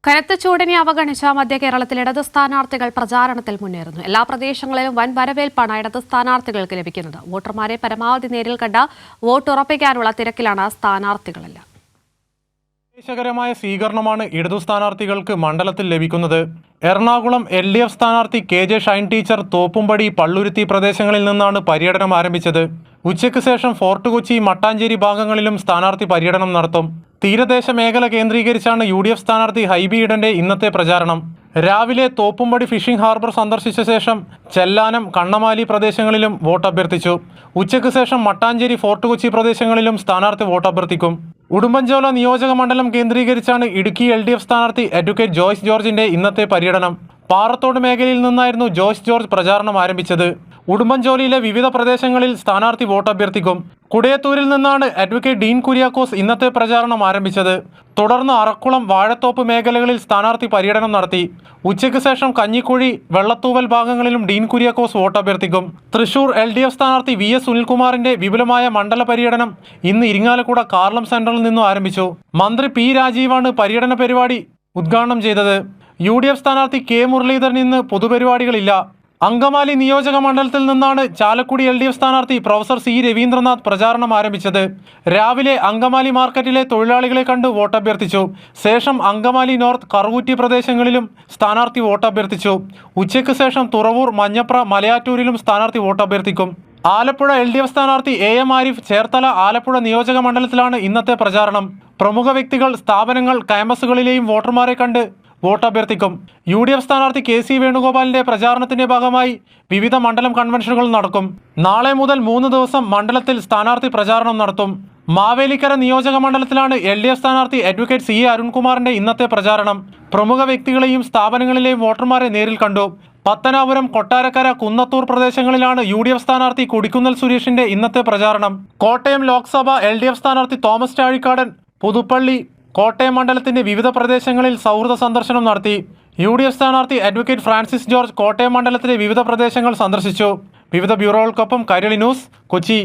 കനത്ത ചൂടിനെ അവഗണിച്ച മധ്യ കേരളത്തിൽ ഇടത് സ്ഥാനാർത്ഥികൾ പ്രചാരണത്തിൽ മുന്നേറുന്നു. എല്ലാ പ്രദേശങ്ങളിലും വൻ വരവേൽപ്പാണ് ഇടത് സ്ഥാനാർത്ഥികൾക്ക് ലഭിക്കുന്നത്. വോട്ടർമാരെ പരമാവധി നേരിൽ കണ്ട വോട്ട് ഉറപ്പിക്കാനുള്ള തിരക്കിലാണ് സ്ഥാനാർത്ഥികളെല്ലാം. ആവേശകരമായ സ്വീകരണമാണ് ഇടതു സ്ഥാനാർത്ഥികൾക്ക് മണ്ഡലത്തിൽ ലഭിക്കുന്നത്. എറണാകുളം LDF സ്ഥാനാർത്ഥി KJ ഷൈൻ ടീച്ചർ തോപ്പുംപടി പള്ളുരുത്തി പ്രദേശങ്ങളിൽ നിന്നാണ് പര്യടനം ആരംഭിച്ചത്. ഉച്ചയ്ക്ക് ശേഷം ഫോർട്ട് കൊച്ചി മട്ടാഞ്ചേരി ഭാഗങ്ങളിലും സ്ഥാനാർത്ഥി പര്യടനം നടത്തും. തീരദേശ മേഖല കേന്ദ്രീകരിച്ചാണ് UDF സ്ഥാനാർത്ഥി ഹൈബി ഈഡന്റെ ഇന്നത്തെ പ്രചാരണം. രാവിലെ തോപ്പുംപടി ഫിഷിംഗ് ഹാർബർ സന്ദർശിച്ച ശേഷം ചെല്ലാനം കണ്ണമാലി പ്രദേശങ്ങളിലും വോട്ടഭ്യർത്ഥിച്ചു. ഉച്ചയ്ക്ക് ശേഷം മട്ടാഞ്ചേരി ഫോർട്ട് കൊച്ചി പ്രദേശങ്ങളിലും സ്ഥാനാർത്ഥി വോട്ടഭ്യർത്ഥിക്കും. ഉടുമ്പൻചോല നിയോജക മണ്ഡലം കേന്ദ്രീകരിച്ചാണ് ഇടുക്കി LDF സ്ഥാനാർത്ഥി അഡ്വക്കേറ്റ് ജോയ്സ് ജോർജിന്റെ ഇന്നത്തെ പര്യടനം. പാറത്തോട് മേഖലയിൽ നിന്നായിരുന്നു ജോയ്സ് ജോർജ് പ്രചാരണം ആരംഭിച്ചത്. ഉടുമ്പൻചോലയിലെ വിവിധ പ്രദേശങ്ങളിൽ സ്ഥാനാർത്ഥി വോട്ടഭ്യർത്ഥിക്കും. കുടയത്തൂരിൽ നിന്നാണ് അഡ്വക്കേറ്റ് ഡീൻ കുര്യാക്കോസ് ഇന്നത്തെ പ്രചാരണം ആരംഭിച്ചത്. തുടർന്ന് അറക്കുളം വാഴത്തോപ്പ് മേഖലകളിൽ സ്ഥാനാർത്ഥി പര്യടനം നടത്തി. ഉച്ചയ്ക്ക് ശേഷം കഞ്ഞിക്കുഴി വെള്ളത്തൂവൽ ഭാഗങ്ങളിലും ഡീൻ കുര്യാക്കോസ് വോട്ടഭ്യർത്ഥിക്കും. തൃശൂർ LDF സ്ഥാനാർത്ഥി VS സുനിൽകുമാറിന്റെ വിപുലമായ മണ്ഡല പര്യടനം ഇന്ന് ഇരിങ്ങാലക്കുട കാർലം സെന്ററിൽ നിന്നും ആരംഭിച്ചു. മന്ത്രി P രാജീവാണ് പര്യടന പരിപാടി ഉദ്ഘാടനം ചെയ്തത്. UDF സ്ഥാനാർത്ഥി K മുരളീധരൻ ഇന്ന് പൊതുപരിപാടികളില്ല. അങ്കമാലി നിയോജക മണ്ഡലത്തിൽ നിന്നാണ് ചാലക്കുടി LDF സ്ഥാനാർത്ഥി പ്രൊഫസർ C രവീന്ദ്രനാഥ് പ്രചാരണം ആരംഭിച്ചത്. രാവിലെ അങ്കമാലി മാർക്കറ്റിലെ തൊഴിലാളികളെ കണ്ട് വോട്ടഭ്യർത്ഥിച്ചു. ശേഷം അങ്കമാലി നോർത്ത് കറുകുറ്റി പ്രദേശങ്ങളിലും സ്ഥാനാർത്ഥി വോട്ടഭ്യർത്ഥിച്ചു. ഉച്ചയ്ക്ക് ശേഷം തുറവൂർ മഞ്ഞപ്ര മലയാറ്റൂരിലും സ്ഥാനാർത്ഥി വോട്ടഭ്യർത്ഥിക്കും. ആലപ്പുഴ LDF സ്ഥാനാർത്ഥി AM ആരിഫ് ചേർത്തല ആലപ്പുഴ നിയോജക മണ്ഡലത്തിലാണ് ഇന്നത്തെ പ്രചാരണം. പ്രമുഖ വ്യക്തികൾ സ്ഥാപനങ്ങൾ ക്യാമ്പസുകളിലെയും വോട്ടർമാരെ കണ്ട് വോട്ടഭ്യർത്ഥിക്കും. UDF സ്ഥാനാർത്ഥി KC വേണുഗോപാലിന്റെ പ്രചാരണത്തിന്റെ ഭാഗമായി വിവിധ മണ്ഡലം കൺവെൻഷനുകൾ നടക്കും. നാളെ മുതൽ 3 ദിവസം മണ്ഡലത്തിൽ സ്ഥാനാർത്ഥി പ്രചാരണം നടത്തും. മാവേലിക്കര നിയോജക മണ്ഡലത്തിലാണ് LDF സ്ഥാനാർത്ഥി അഡ്വക്കേറ്റ് CA അരുൺകുമാറിന്റെ ഇന്നത്തെ പ്രചാരണം. പ്രമുഖ വ്യക്തികളെയും സ്ഥാപനങ്ങളിലെയും വോട്ടർമാരെ നേരിൽ കണ്ടു. പത്തനാപുരം കൊട്ടാരക്കര കുന്നത്തൂർ പ്രദേശങ്ങളിലാണ് UDF സ്ഥാനാർത്ഥി കൊടിക്കുന്നിൽ സുരേഷിന്റെ ഇന്നത്തെ പ്രചാരണം. കോട്ടയം ലോക്സഭ LDF സ്ഥാനാർത്ഥി തോമസ് ചാഴിക്കാടൻ പുതുപ്പള്ളി കോട്ടയം മണ്ഡലത്തിന്റെ വിവിധ പ്രദേശങ്ങളിൽ സൗഹൃദ സന്ദർശനം നടത്തി. UDF സ്ഥാനാർത്ഥി അഡ്വക്കേറ്റ് ഫ്രാൻസിസ് ജോർജ് കോട്ടയം മണ്ഡലത്തിലെ വിവിധ പ്രദേശങ്ങൾ സന്ദർശിച്ചു. വിവിധ ബ്യൂറോകൾക്കൊപ്പം കൈരളി ന്യൂസ്, കൊച്ചി.